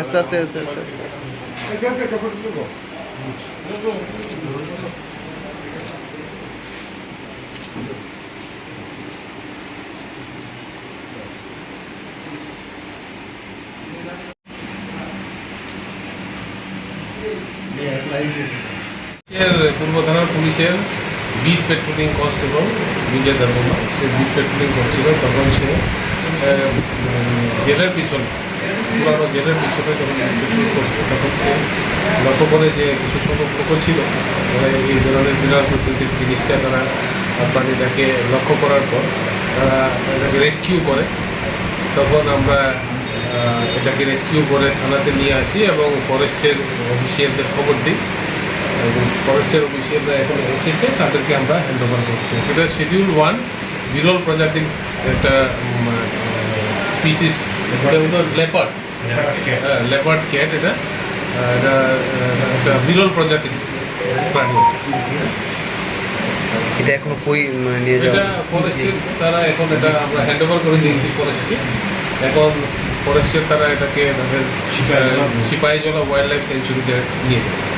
আস্তে আস্তে আস্তে আস্তে পূর্ব থানার পুলিশের বিট পেট্রোলিং কনস্টেবল বিজয় দেববর্মা সে বিট পেট্রোলিং করছিল। তখন সে জেলের পিছনে পুরানো জেলের পিছনে যখন পেট্রোল করছিল তখন সে লক্ষ্য করে যে কিছু সংখ্যক লোক ছিল যারা এই ধরনের বিরল প্রকৃতির জিনিসটা তারা প্রাণীটাকে লক্ষ্য করার পর তারা এটাকে রেস্কিউ করে। তখন আমরা এটাকে রেস্কিউ করে থানাতে নিয়ে আসি এবং ফরেস্টের অফিসিয়ালদের খবর দিই এবং ফরেস্টের অফিসিয়ালরা এখন এসেছে, তাদেরকে আমরা হ্যান্ড ওভার করছি। এটা শিডিউল 1 বিরল প্রজাতির একটা স্পিসিস, লেপার্ড লেপার্ড ক্যাট। এটা একটা বিরল প্রজাতির প্রাণী। এটা এখনো কই নিয়ে যাওয়া? এটা ফরেস্টের তারা এখন এটা আমরা হ্যান্ড ওভার করে দিয়েছি ফরেস্টকে। এখন ফরেস্টের তারা এটাকে তাদের সিপাহীজলা ওয়াইল্ড লাইফ স্যাংচুরিতে নিয়ে যাবে।